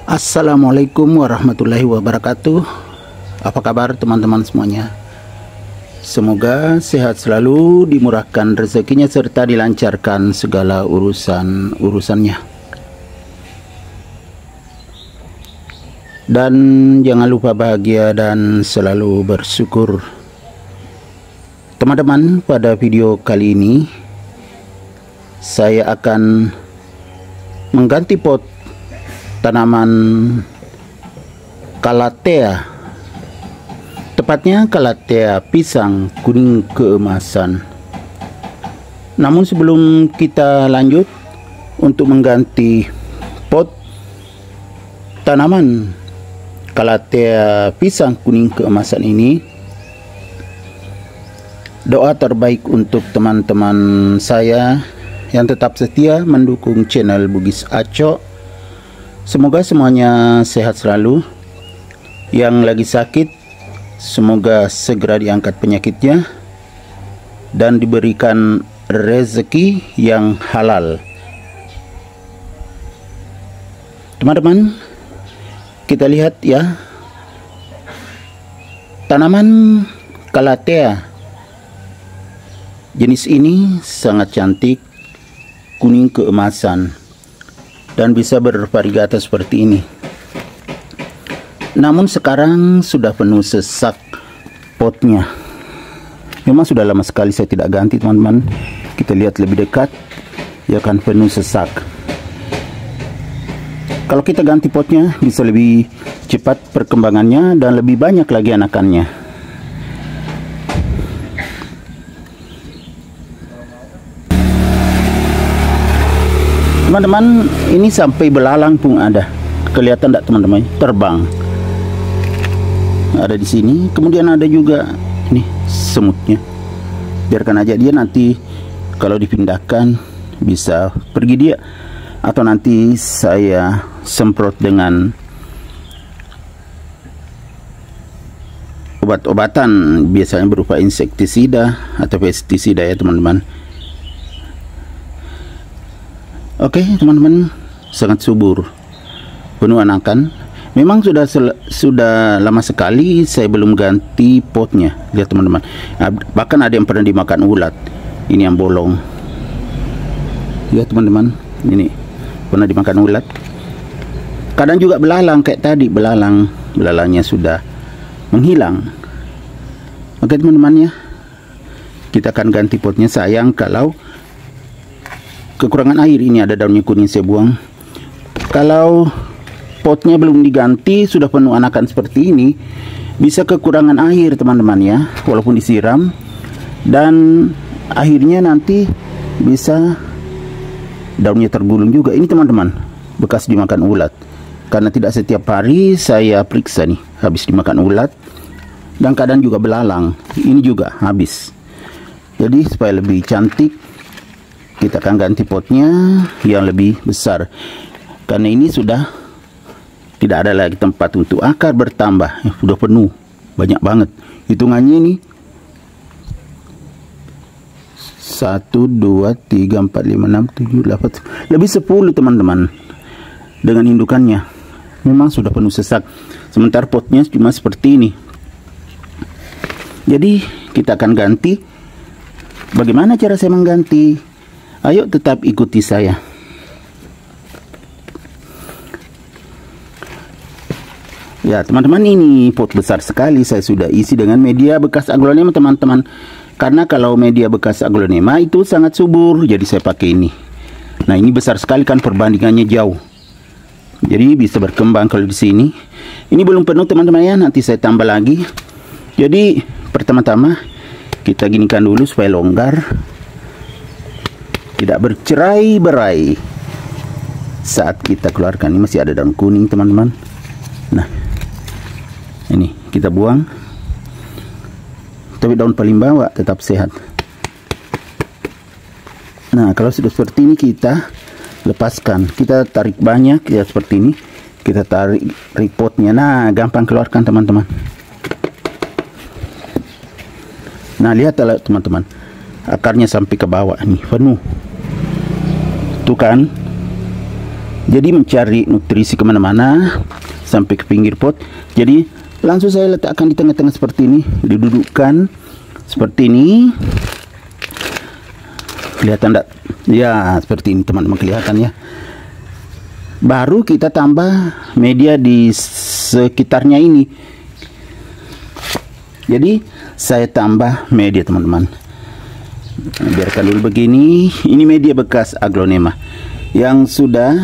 Assalamualaikum warahmatullahi wabarakatuh. Apa kabar teman-teman semuanya? Semoga sehat selalu, dimurahkan rezekinya serta dilancarkan segala urusannya. Dan jangan lupa bahagia dan selalu bersyukur. Teman-teman, pada video kali ini saya akan mengganti pot tanaman Calathea, tepatnya Calathea pisang kuning keemasan. Namun sebelum kita lanjut untuk mengganti pot tanaman Calathea pisang kuning keemasan ini, doa terbaik untuk teman-teman saya yang tetap setia mendukung channel Bugis Acok. Semoga semuanya sehat selalu. Yang lagi sakit, semoga segera diangkat penyakitnya dan diberikan rezeki yang halal. Teman-teman, kita lihat ya, tanaman Calathea jenis ini sangat cantik, kuning keemasan, dan bisa bervarietas seperti ini. Namun sekarang sudah penuh sesak potnya. Memang sudah lama sekali saya tidak ganti, teman-teman. Kita lihat lebih dekat, ya kan, penuh sesak. Kalau kita ganti potnya bisa lebih cepat perkembangannya dan lebih banyak lagi anakannya. Teman-teman, ini sampai belalang pun ada. Kelihatan tidak teman-teman? Terbang. Ada di sini. Kemudian ada juga ini semutnya. Biarkan aja dia, nanti kalau dipindahkan bisa pergi dia. Atau nanti saya semprot dengan obat-obatan, biasanya berupa insektisida atau pestisida ya teman-teman. Oke teman-teman, sangat subur, penuh anakan. Memang sudah lama sekali saya belum ganti potnya. Lihat teman-teman, bahkan ada yang pernah dimakan ulat. Ini yang bolong. Lihat teman-teman, ini pernah dimakan ulat. Kadang juga belalang kayak tadi, belalangnya sudah menghilang. Oke teman-teman ya, kita akan ganti potnya. Sayang kalau kekurangan air. Ini ada daunnya kuning, saya buang. Kalau potnya belum diganti, sudah penuh anakan seperti ini, bisa kekurangan air teman-teman ya, walaupun disiram, dan akhirnya nanti bisa daunnya tergulung juga. Ini teman-teman, bekas dimakan ulat. Karena tidak setiap hari saya periksa nih, habis dimakan ulat, dan kadang juga belalang. Ini juga habis. Jadi supaya lebih cantik, kita akan ganti potnya yang lebih besar, karena ini sudah tidak ada lagi tempat untuk akar bertambah. Sudah penuh, banyak banget. Hitungannya ini 1, 2, 3, 4, 5, 6, 7, 8, lebih 10 teman-teman dengan indukannya. Memang sudah penuh sesak, sementara potnya cuma seperti ini. Jadi kita akan ganti. Bagaimana cara saya mengganti? Ayo tetap ikuti saya. Ya teman-teman, ini pot besar sekali. Saya sudah isi dengan media bekas aglonema teman-teman. Karena kalau media bekas aglonema itu sangat subur, jadi saya pakai ini. Nah ini besar sekali kan, perbandingannya jauh. Jadi bisa berkembang kalau di sini. Ini belum penuh teman-teman ya, nanti saya tambah lagi. Jadi pertama-tama kita ginikan dulu supaya longgar, tidak bercerai-berai saat kita keluarkan. Ini masih ada daun kuning teman-teman. Nah ini kita buang, tapi daun paling bawah tetap sehat. Nah kalau sudah seperti ini kita lepaskan, kita tarik banyak ya seperti ini, kita tarik potnya. Nah gampang keluarkan teman-teman. Nah lihat teman-teman, akarnya sampai ke bawah nih, penuh. Tuh kan, Jadi mencari nutrisi kemana-mana sampai ke pinggir pot. Jadi langsung saya letakkan di tengah-tengah seperti ini, didudukkan seperti ini. Kelihatan enggak? Ya, seperti ini teman-teman, kelihatan ya. Baru kita tambah media di sekitarnya ini. Jadi saya tambah media teman-teman. Biarkan dulu begini. Ini media bekas aglonema yang sudah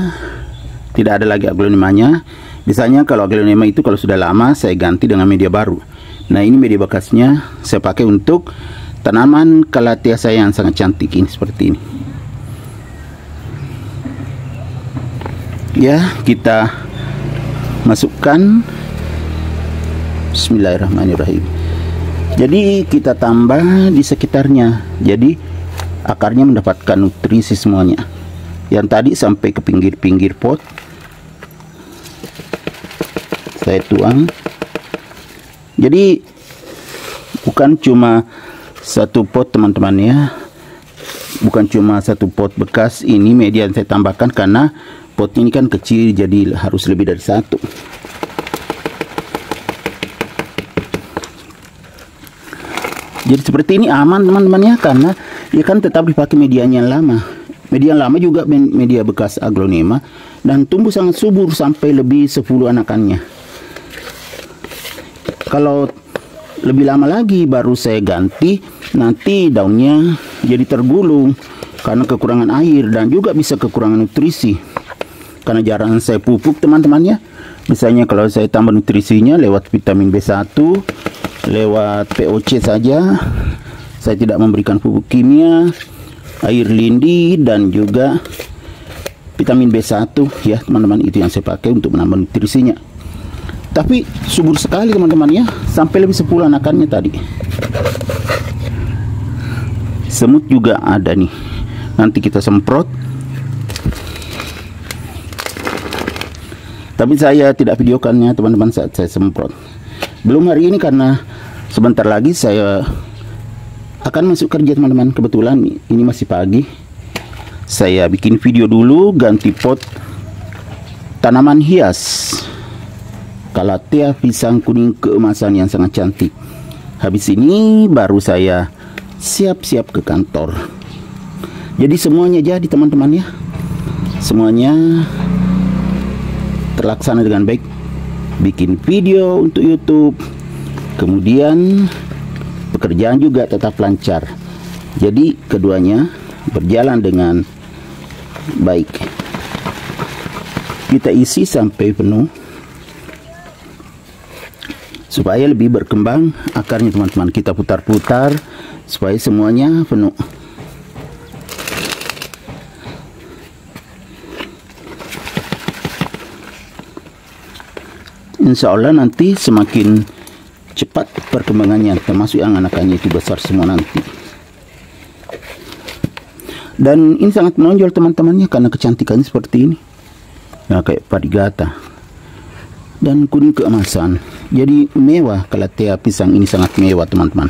tidak ada lagi aglonemanya. Biasanya kalau aglonema itu kalau sudah lama saya ganti dengan media baru. Nah, ini media bekasnya saya pakai untuk tanaman calathea saya yang sangat cantik ini, seperti ini. Ya, kita masukkan. Bismillahirrahmanirrahim. Jadi kita tambah di sekitarnya. Jadi akarnya mendapatkan nutrisi semuanya. Yang tadi sampai ke pinggir-pinggir pot. Saya tuang. Jadi bukan cuma satu pot teman-teman ya. Bukan cuma satu pot bekas ini media yang saya tambahkan, karena pot ini kan kecil, jadi harus lebih dari satu. Jadi seperti ini aman teman-teman ya, karena ya kan tetap dipakai medianya yang lama. Media yang lama juga media bekas aglonema dan tumbuh sangat subur sampai lebih 10 anakannya. Kalau lebih lama lagi baru saya ganti, nanti daunnya jadi tergulung karena kekurangan air dan juga bisa kekurangan nutrisi. Karena jarang saya pupuk teman-teman ya. Biasanya kalau saya tambah nutrisinya lewat vitamin B1, lewat POC saja. Saya tidak memberikan pupuk kimia, air lindi, dan juga vitamin B1 ya teman-teman. Itu yang saya pakai untuk menambah nutrisinya. Tapi subur sekali teman-teman ya, sampai lebih 10 anakannya tadi. Semut juga ada nih, nanti kita semprot. Tapi saya tidak videokannya teman-teman saat saya semprot. Belum hari ini karena sebentar lagi saya akan masuk kerja teman-teman. Kebetulan ini masih pagi. Saya bikin video dulu ganti pot tanaman hias calathea pisang kuning keemasan yang sangat cantik. Habis ini baru saya siap-siap ke kantor. Jadi semuanya jadi teman-teman ya. Semuanya terlaksana dengan baik. Bikin video untuk YouTube, kemudian pekerjaan juga tetap lancar. Jadi keduanya berjalan dengan baik. Kita isi sampai penuh supaya lebih berkembang akarnya teman-teman. Kita putar-putar supaya semuanya penuh. Insya Allah nanti semakin cepat perkembangannya, termasuk yang anakannya itu besar semua nanti. Dan ini sangat menonjol teman-temannya karena kecantikannya seperti ini. Nah, kayak parigata dan kuning keemasan. Jadi mewah, calathea pisang ini sangat mewah teman-teman.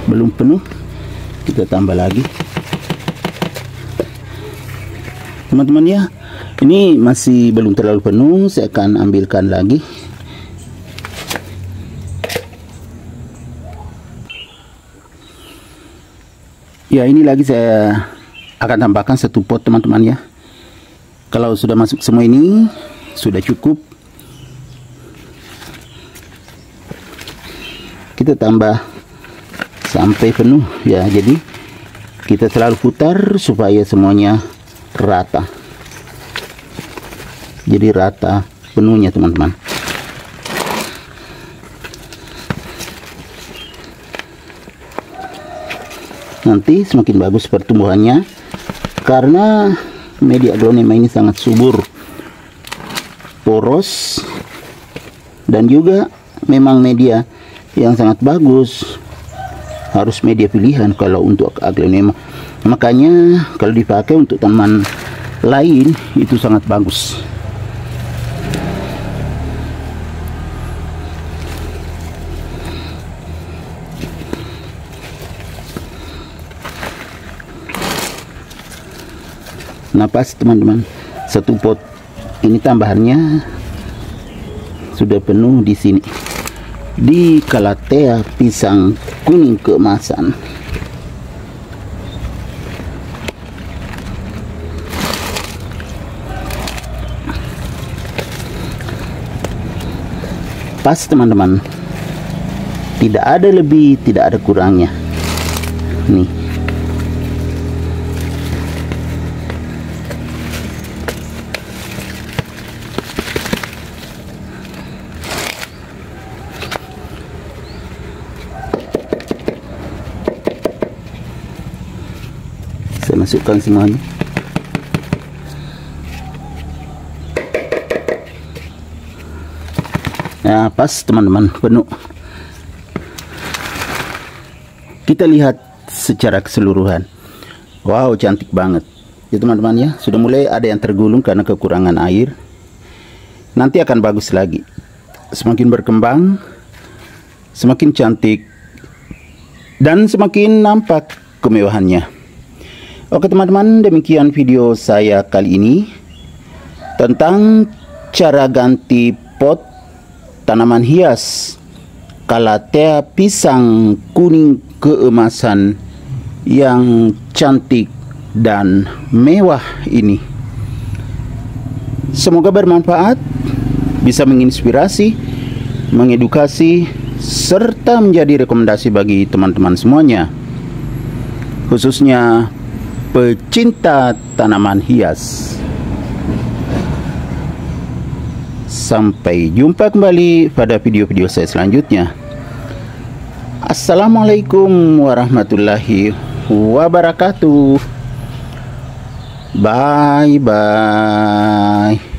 Belum penuh, kita tambah lagi. Teman-teman ya, ini masih belum terlalu penuh, saya akan ambilkan lagi. Ya, ini lagi saya akan tambahkan satu pot teman-teman ya. Kalau sudah masuk semua ini sudah cukup. Kita tambah sampai penuh ya. Jadi kita selalu putar supaya semuanya rata. Jadi rata penuhnya teman-teman. Nanti semakin bagus pertumbuhannya karena media aglonema ini sangat subur, poros, dan juga memang media yang sangat bagus. Harus media pilihan kalau untuk aglonema. Makanya kalau dipakai untuk tanaman lain itu sangat bagus. Nah pas teman-teman, satu pot ini tambahannya sudah penuh di sini, di Calathea pisang kuning keemasan. Pas teman-teman, tidak ada lebih, tidak ada kurangnya. Nih, saya masukkan semuanya. Nah pas teman-teman, penuh. Kita lihat secara keseluruhan. Wow, cantik banget ya teman-teman ya. Sudah mulai ada yang tergulung karena kekurangan air. Nanti akan bagus lagi. Semakin berkembang, semakin cantik, dan semakin nampak kemewahannya. Oke teman-teman, demikian video saya kali ini tentang cara ganti pot tanaman hias Calathea pisang kuning keemasan yang cantik dan mewah ini. Semoga bermanfaat, bisa menginspirasi, mengedukasi, serta menjadi rekomendasi bagi teman-teman semuanya, khususnya pecinta tanaman hias. Sampai jumpa kembali pada video-video saya selanjutnya. Assalamualaikum warahmatullahi wabarakatuh. Bye bye.